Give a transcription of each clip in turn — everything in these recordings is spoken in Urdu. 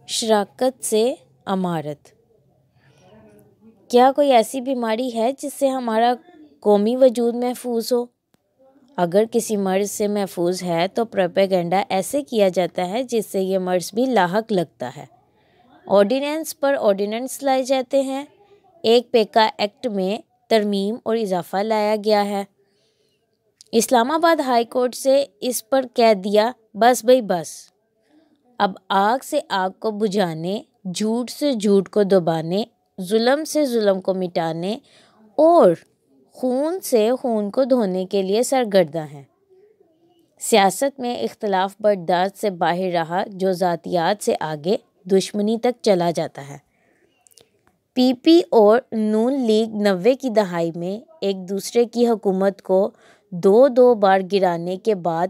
شراکت سے امارت۔ کیا کوئی ایسی بیماری ہے جس سے ہمارا قومی وجود محفوظ ہو؟ اگر کسی مرض سے محفوظ ہے تو پروپیگنڈا ایسے کیا جاتا ہے جس سے یہ مرض بھی لاحق لگتا ہے۔ آرڈیننس پر آرڈیننس لائے جاتے ہیں۔ ایک پیکا ایکٹ میں ترمیم اور اضافہ لایا گیا ہے۔ اسلام آباد ہائی کورٹ سے اس پر کہہ دیا بس بھئی بس۔ اب آگ سے آگ کو بجھانے، جھوٹ سے جھوٹ کو دبانے، ظلم سے ظلم کو مٹانے اور خون سے خون کو دھونے کے لیے سرگرداں ہیں۔ سیاست میں اختلاف برداشت سے باہر رہا جو ذاتیات سے آگے دشمنی تک چلا جاتا ہے۔ پی پی اور نون لیگ 90 کی دہائی میں ایک دوسرے کی حکومت کو دو بار گرانے کے بعد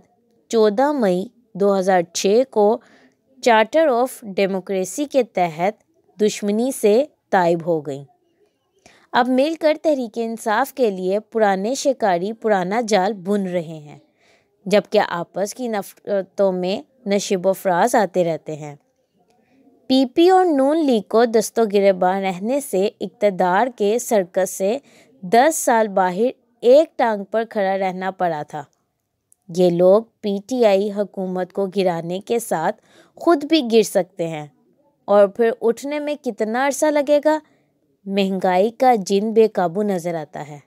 14 مئی 2006 کو چارٹر آف ڈیموکریسی کے تحت دشمنی سے تائب ہو گئیں۔ اب مل کر تحریک انصاف کے لیے پرانے شکاری پرانا جال بن رہے ہیں، جبکہ آپس کی نفرتوں میں نشیب و فراز آتے رہتے ہیں۔ پی پی اور نون لیگ کو دست و گریباں رہنے سے اقتدار کے سرکس سے 10 سال باہر ایک ٹانگ پر کھڑا رہنا پڑا تھا۔ یہ لوگ پی ٹی آئی حکومت کو گرانے کے ساتھ خود بھی گر سکتے ہیں، اور پھر اٹھنے میں کتنا عرصہ لگے گا؟ مہنگائی کا جن بے قابو نظر آتا ہے۔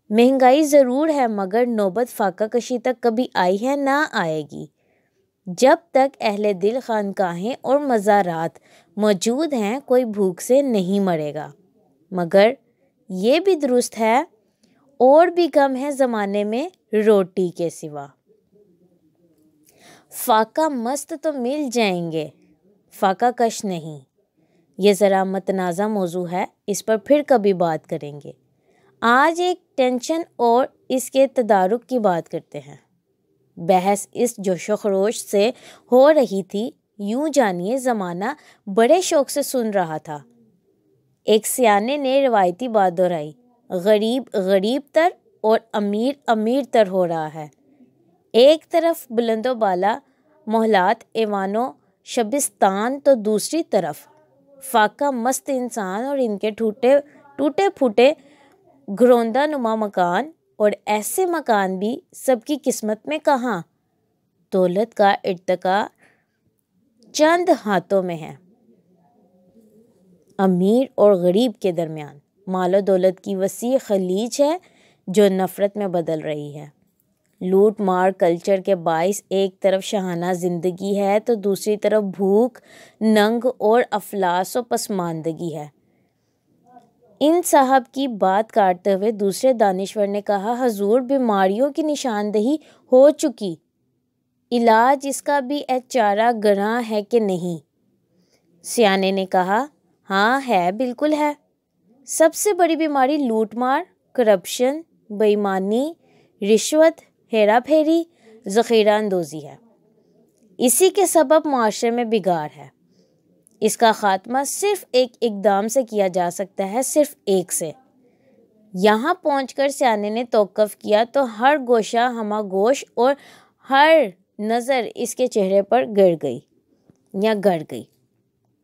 مہنگائی ضرور ہے مگر نوبت فاقہ کشی تک کبھی آئی ہے نہ آئے گی۔ جب تک اہل دل خانقاہیں اور مزارات موجود ہیں کوئی بھوک سے نہیں مرے گا، مگر یہ بھی درست ہے اور بھی کم ہے زمانے میں روٹی کے سوا۔ فاقہ مست تو مل جائیں گے، فاقہ کش نہیں۔ یہ ذرا متنازع موضوع ہے، اس پر پھر کبھی بات کریں گے۔ آج ایک ٹینشن اور اس کے تدارک کی بات کرتے ہیں۔ بحث اس جوش و خروش سے ہو رہی تھی، یوں جانیے زمانہ بڑے شوق سے سن رہا تھا۔ ایک سیانے نے روایتی بات دہرائی، غریب غریب تر اور امیر امیر تر ہو رہا ہے۔ ایک طرف بلند و بالا محلات ایوان و شبستان تو دوسری طرف فاقہ مست انسان اور ان کے ٹوٹے پھوٹے گھروندہ نما مکان، اور ایسے مکان بھی سب کی قسمت میں کہاں؟ دولت کا ارتقا چند ہاتھوں میں ہے۔ امیر اور غریب کے درمیان مال و دولت کی وسیع خلیج ہے جو نفرت میں بدل رہی ہے۔ لوٹ مار کلچر کے باعث ایک طرف شاہانہ زندگی ہے تو دوسری طرف بھوک، ننگ اور افلاس و پسماندگی ہے۔ ان صاحب کی بات کاٹتے ہوئے دوسرے دانشور نے کہا، حضور بیماریوں کی نشاندہی ہو چکی، علاج اس کا بھی چارہ گراں ہے کہ نہیں؟ سیانے نے کہا، ہاں ہے، بالکل ہے۔ سب سے بڑی بیماری لوٹ مار، کرپشن، بے ایمانی، رشوت، ہیرا پھیری، ذخیرہ اندوزی ہے۔ اسی کے سبب معاشرے میں بگاڑ ہے۔ اس کا خاتمہ صرف ایک اقدام سے کیا جا سکتا ہے، صرف ایک سے۔ یہاں پہنچ کر سیانے نے توقف کیا تو ہر گوشہ ہمہ گوش اور ہر نظر اس کے چہرے پر گڑ گئی۔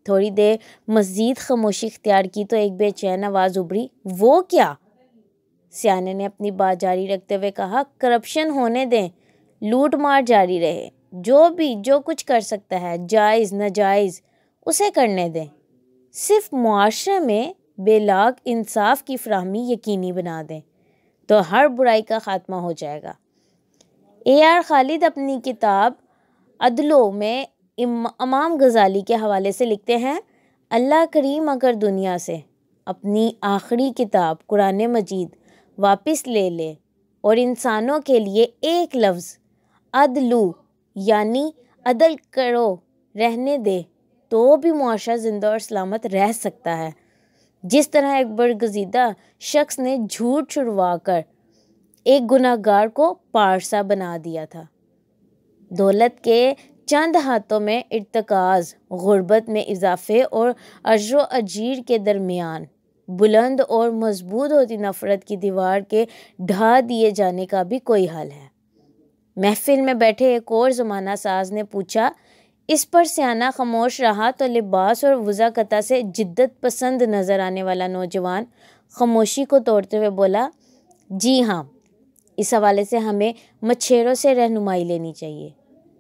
تھوڑی دیر مزید خاموشی اختیار کی تو ایک بے چین آواز ابھری، وہ کیا؟ سیانے نے اپنی بات جاری رکھتے ہوئے کہا، کرپشن ہونے دیں، لوٹ مار جاری رہے، جو کچھ کر سکتا ہے جائز ناجائز اسے کرنے دیں، صرف معاشرے میں بے لاگ انصاف کی فراہمی یقینی بنا دیں تو ہر برائی کا خاتمہ ہو جائے گا۔ اے آر خالد اپنی کتاب عدلوں میں امام غزالی کے حوالے سے لکھتے ہیں، اللہ کریم اگر دنیا سے اپنی آخری کتاب قرآن مجید واپس لے لے اور انسانوں کے لیے ایک لفظ عدلو یعنی عدل کرو رہنے دے تو بھی معاشرہ زندہ اور سلامت رہ سکتا ہے، جس طرح ایک برگزیدہ شخص نے جھوٹ چھڑوا کر ایک گناہ گار کو پارسا بنا دیا تھا۔ دولت کے چند ہاتھوں میں ارتکاز، غربت میں اضافے اور اجر و اجیر کے درمیان بلند اور مضبوط ہوتی نفرت کی دیوار کے ڈھا دیے جانے کا بھی کوئی حل ہے؟ محفل میں بیٹھے ایک اور زمانہ ساز نے پوچھا، اس پر سیانہ خاموش رہا تو لباس اور وضاقتہ سے جدت پسند نظر آنے والا نوجوان خاموشی کو توڑتے ہوئے بولا، جی ہاں، اس حوالے سے ہمیں مچھیروں سے رہنمائی لینی چاہیے۔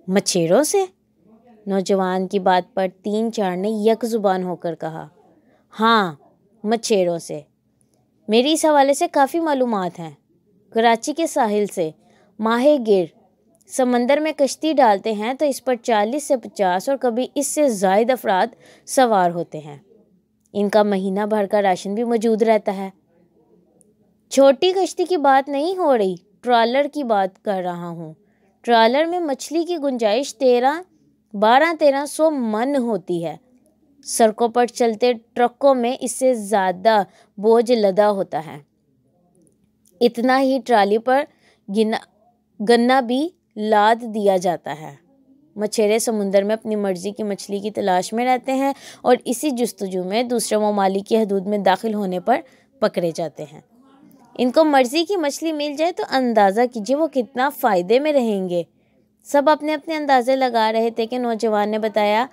مچھیروں سے؟ نوجوان کی بات پر 3-4 نے یک زبان ہو کر کہا، ہاں، مچھیروں سے۔ میری اس حوالے سے کافی معلومات ہیں۔ کراچی کے ساحل سے ماہی گیر سمندر میں کشتی ڈالتے ہیں تو اس پر 40 سے 50 اور کبھی اس سے زائد افراد سوار ہوتے ہیں۔ ان کا مہینہ بھر کا راشن بھی موجود رہتا ہے۔ چھوٹی کشتی کی بات نہیں ہو رہی، ٹرالر کی بات کر رہا ہوں۔ ٹرالر میں مچھلی کی گنجائش 1200 من ہوتی ہے۔ سڑکوں پر چلتے ٹرکوں میں اس سے زیادہ بوجھ لدا ہوتا ہے۔ اتنا ہی ٹرالی پر گنا بھی لاد دیا جاتا ہے۔ مچھیرے سمندر میں اپنی مرضی کی مچھلی کی تلاش میں رہتے ہیں اور اسی جستجو میں دوسرے ممالک کی حدود میں داخل ہونے پر پکڑے جاتے ہیں۔ ان کو مرضی کی مچھلی مل جائے تو اندازہ کیجیے وہ کتنا فائدے میں رہیں گے۔ سب اپنے اپنے اندازے لگا رہے تھے کہ نوجوان نے بتایا،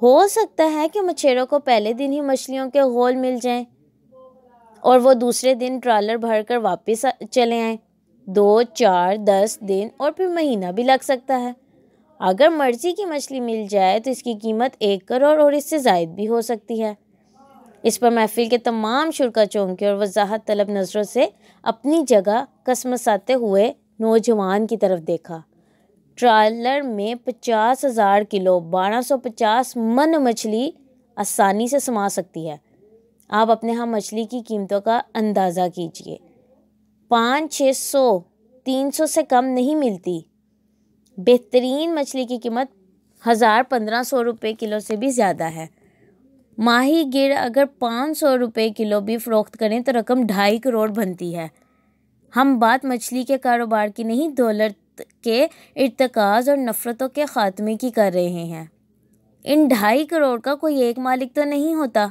ہو سکتا ہے کہ مچھیروں کو پہلے دن ہی مچھلیوں کے غول مل جائیں اور وہ دوسرے دن ٹرالر بھر کر واپس چلے آئیں۔ 2، 4، 10 دن اور پھر مہینہ بھی لگ سکتا ہے۔ اگر مرضی کی مچھلی مل جائے تو اس کی قیمت 1 کروڑ اور اس سے زائد بھی ہو سکتی ہے۔ اس پر محفل کے تمام شرکا چونکے اور وضاحت طلب نظروں سے اپنی جگہ کسمساتے ہوئے نوجوان کی طرف دیکھا۔ ٹرالر میں 50,000 کلو 1250 من مچھلی آسانی سے سما سکتی ہے۔ آپ اپنے ہاں مچھلی کی قیمتوں کا اندازہ کیجئے۔ 500-600 300 سے کم نہیں ملتی۔ بہترین مچھلی کی قیمت 1,000-1,500 روپے کلو سے بھی زیادہ ہے۔ ماہی گیر اگر 500 روپے کلو بھی فروخت کریں تو رقم 2.5 کروڑ بنتی ہے۔ ہم بات مچھلی کے کاروبار کی نہیں، دولت کے ارتکاز اور نفرتوں کے خاتمے کی کر رہے ہیں۔ ان 2.5 کروڑ کا کوئی ایک مالک تو نہیں ہوتا۔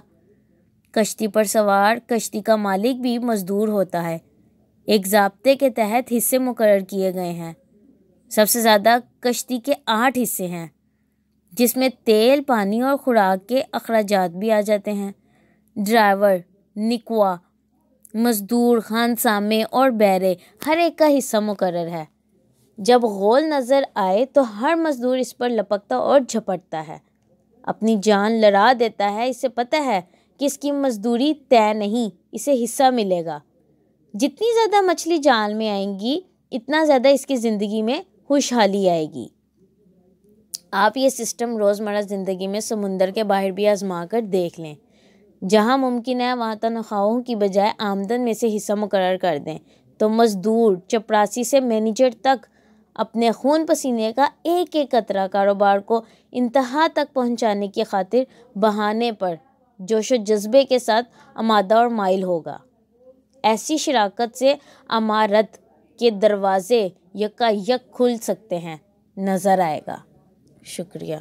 کشتی پر سوار کشتی کا مالک بھی مزدور ہوتا ہے۔ ایک ضابطے کے تحت حصے مقرر کیے گئے ہیں۔ سب سے زیادہ کشتی کے 8 حصے ہیں، جس میں تیل، پانی اور خوراک کے اخراجات بھی آ جاتے ہیں۔ ڈرائیور، نکوا، مزدور، خانسامے اور بیرے ہر ایک کا حصہ مقرر ہے۔ جب غول نظر آئے تو ہر مزدور اس پر لپکتا اور جھپٹتا ہے، اپنی جان لڑا دیتا ہے۔ اسے پتہ ہے کہ اس کی مزدوری طے نہیں، اسے حصہ ملے گا۔ جتنی زیادہ مچھلی جال میں آئیں گی اتنا زیادہ اس کی زندگی میں خوشحالی آئے گی۔ آپ یہ سسٹم روزمرہ زندگی میں سمندر کے باہر بھی آزما کر دیکھ لیں۔ جہاں ممکن ہے وہاں تنخواہوں کی بجائے آمدن میں سے حصہ مقرر کر دیں تو مزدور، چپراسی سے مینیجر تک اپنے خون پسینے کا ایک ایک قطرہ کاروبار کو انتہا تک پہنچانے کی خاطر بہانے پر جوش و جذبے کے ساتھ آمادہ اور مائل ہوگا۔ ایسی شراکت سے عمارت کے دروازے یکا یک کھل سکتے ہیں، نظر آئے گا۔ شکریہ۔